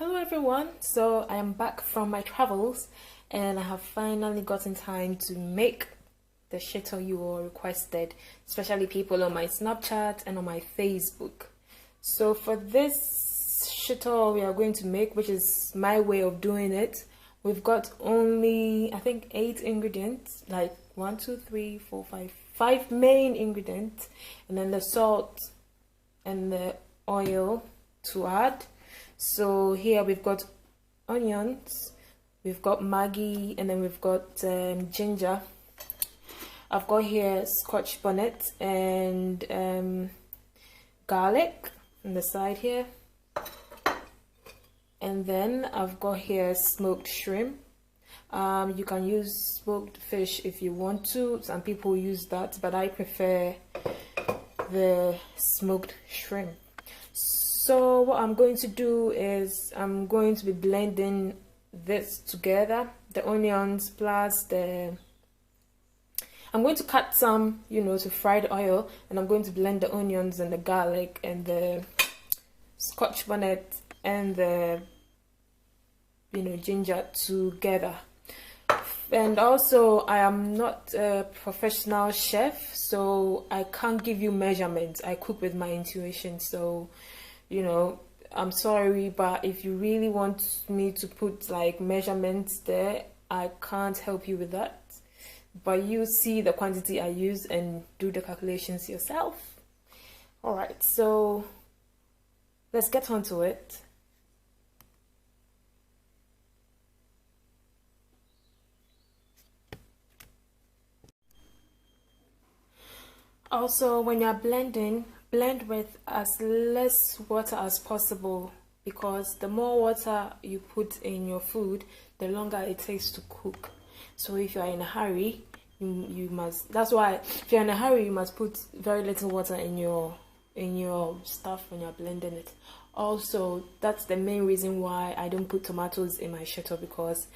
Hello everyone, so I am back from my travels and I have finally gotten time to make the shito you all requested, especially people on my Snapchat and on my Facebook. So for this shito we are going to make, which is my way of doing it, we've got only I think 8 ingredients, like 1, 2, 3, 4, 5 main ingredients, and then the salt and the oil to add. So here we've got onions, we've got Maggi, and then we've got ginger. I've got here Scotch Bonnet and garlic on the side here. And then I've got here smoked shrimp. You can use smoked fish if you want to. Some people use that, but I prefer the smoked shrimp. So what I'm going to do is I'm going to be blending this together, the onions plus I'm going to cut some, to fry the oil, and I'm going to blend the onions and the garlic and the Scotch bonnet and the ginger together. And also, I am not a professional chef, so I can't give you measurements. I cook with my intuition, so I'm sorry, but if you really want me to put like measurements there, I can't help you with that. But you see the quantity I use and do the calculations yourself. Alright, so let's get on to it. Also, when you're blending, blend with as less water as possible, because the more water you put in your food, the longer it takes to cook. So if you're in a hurry, you must, that's why if you're in a hurry, you must put very little water in your stuff when you're blending it. Also, that's the main reason why I don't put tomatoes in my shito, because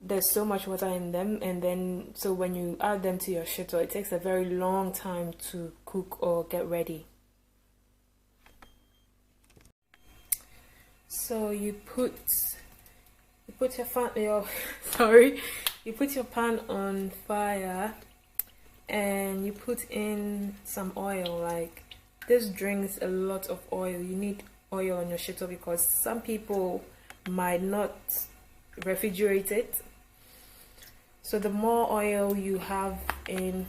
there's so much water in them, and then so when you add them to your shito, it takes a very long time to cook or get ready. So you put your pan on fire, and you put in some oil. Like, this drinks a lot of oil. You need oil on your shito because some people might not refrigerate it. So the more oil you have in,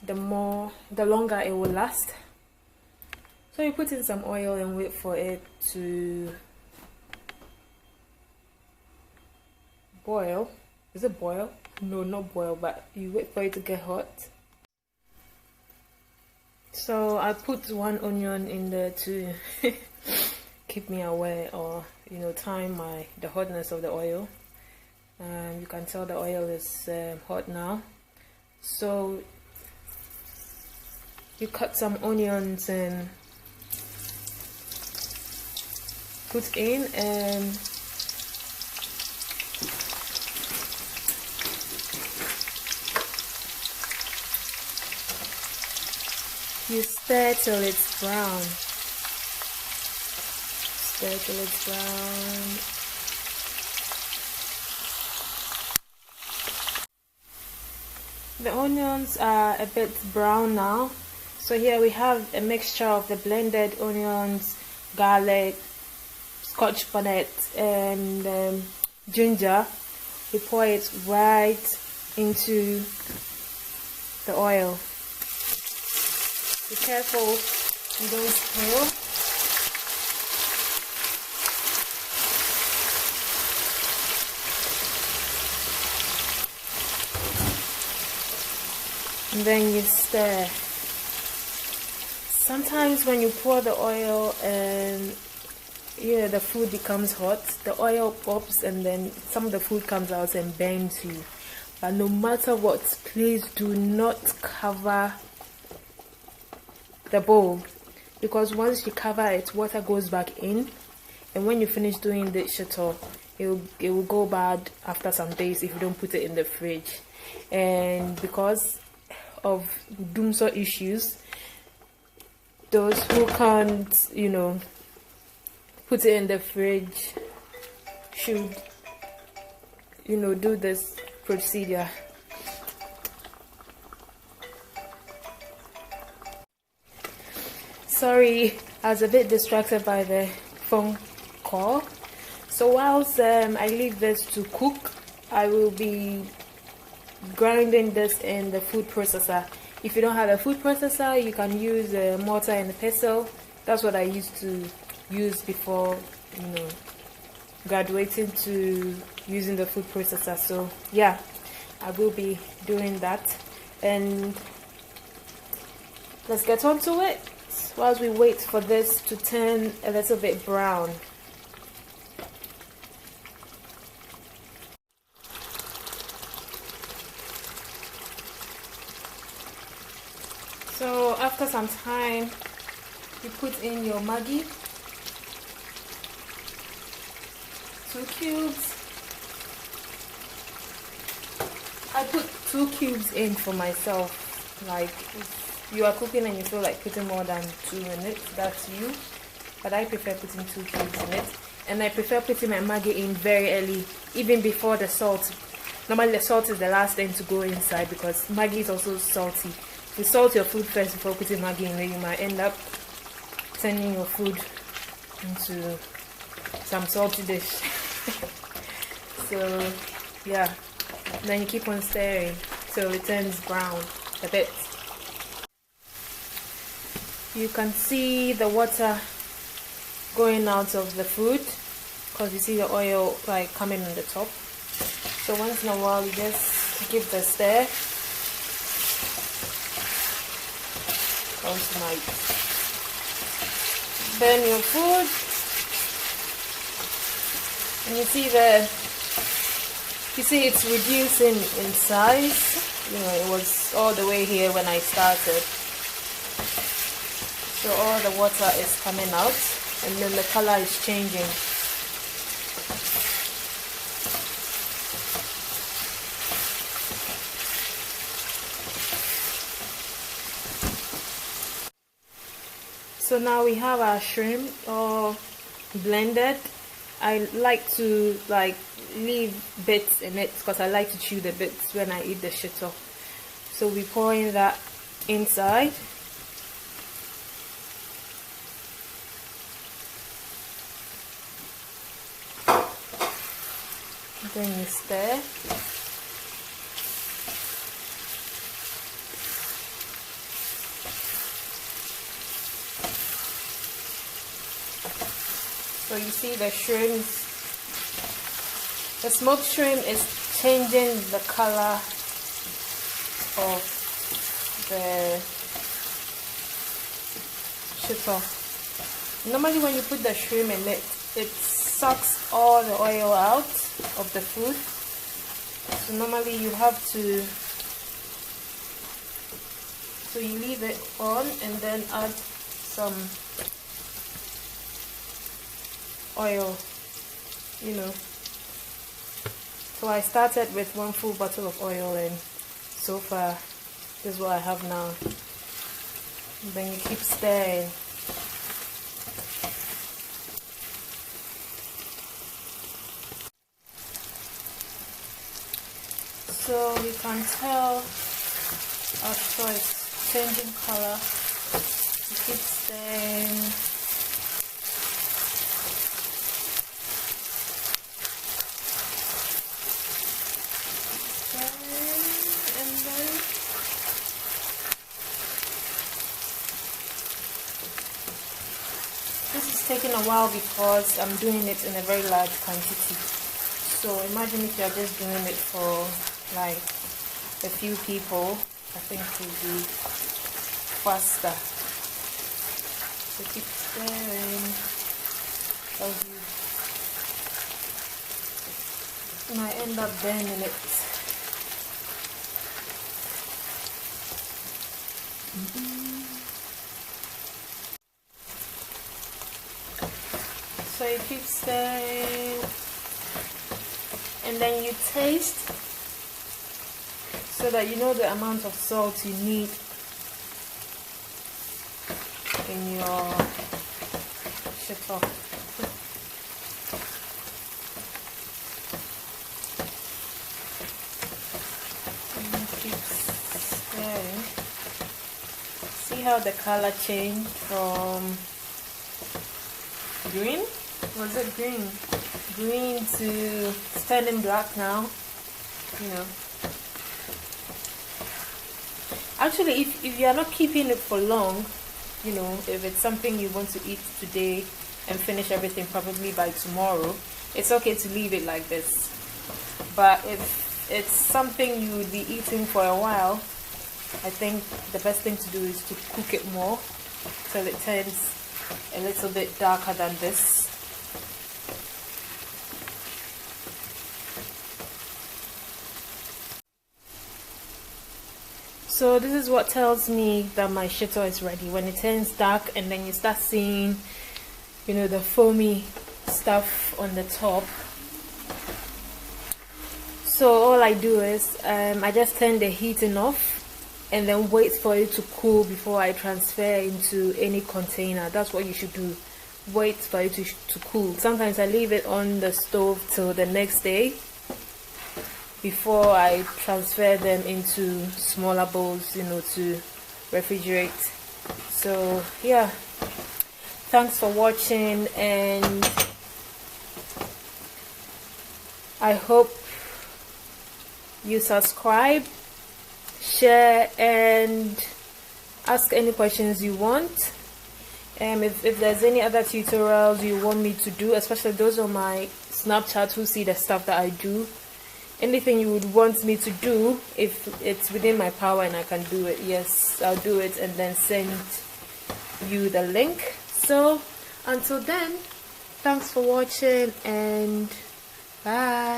the longer it will last. So you put in some oil and wait for it to boil. Is it boil? No, not boil, but you wait for it to get hot. So I put 1 onion in there to keep me aware, or time the hotness of the oil. You can tell the oil is hot now. So you cut some onions and put in, and you stir till it's brown. Stir till it's brown. The onions are a bit brown now. So here we have a mixture of the blended onions, garlic, Scotch bonnet, and ginger. We pour it right into the oil. Be careful you don't spill. And then you stir. Sometimes when you pour the oil and the food becomes hot, the oil pops and then some of the food comes out and burns you. But no matter what, please do not cover the bowl, because once you cover it, water goes back in, and when you finish doing the shito, it will go bad after some days if you don't put it in the fridge. And because of doomsday issues, those who can't put it in the fridge should, you know, do this procedure. Sorry, I was a bit distracted by the phone call. So whilst I leave this to cook, I will be grinding this in the food processor. If you don't have a food processor, you can use a mortar and a pestle. That's what I used to use before, you know, graduating to using the food processor. So yeah, I will be doing that, and let's get on to it whilst we wait for this to turn a little bit brown. So after some time, you put in your Maggi, 2 cubes. I put 2 cubes in for myself. Like if you are cooking and you feel like putting more than 2 in it, that's you. But I prefer putting 2 cubes in it, and I prefer putting my Maggi in very early, even before the salt. Normally the salt is the last thing to go inside because Maggi is also salty. If you salt your food first before putting Maggi in there, you might end up turning your food into some salty dish. So yeah, then you keep on stirring till it turns brown a bit. You can see the water going out of the food because you see the oil like coming on the top. So once in a while you just give the stir. Tonight, burn your food, and you see it's reducing in size. You know, it was all the way here when I started, so all the water is coming out, and then the color is changing. So now we have our shrimp all blended. I like to leave bits in it because I like to chew the bits when I eat the shito. So we pour in that inside. Then you stir. So you see the shrimps, the smoked shrimp is changing the color of the shito. Normally when you put the shrimp in it, it sucks all the oil out of the food. So normally you have to, so you leave it on and then add some oil, you know. So I started with 1 full bottle of oil, and so far this is what I have now. And then you keep stirring. So you can tell after it's changing color, you keep stirring. This is taking a while because I'm doing it in a very large quantity. So imagine if you're just doing it for like a few people, I think it will be faster. So keep stirring as you might end up burning it. So you keep stirring, and then you taste so that you know the amount of salt you need in your shito. how the color changed from green? Was it green? Green to turning black now. You know. Actually, if you are not keeping it for long, you know, if it's something you want to eat today and finish everything probably by tomorrow, it's okay to leave it like this. But if it's something you would be eating for a while, I think the best thing to do is to cook it more till it turns a little bit darker than this. So this is what tells me that my shito is ready. When it turns dark and then you start seeing, you know, the foamy stuff on the top. So all I do is I just turn the heating off and then wait for it to cool before I transfer into any container. That's what you should do. Wait for it to cool. Sometimes I leave it on the stove till the next day before I transfer them into smaller bowls, you know, to refrigerate. So yeah, thanks for watching, and I hope you subscribe, share, and ask any questions you want. If there's any other tutorials you want me to do, especially those on my Snapchat who see the stuff that I do, anything you would want me to do, if it's within my power and I can do it, yes, I'll do it and then send you the link. So until then, thanks for watching and bye.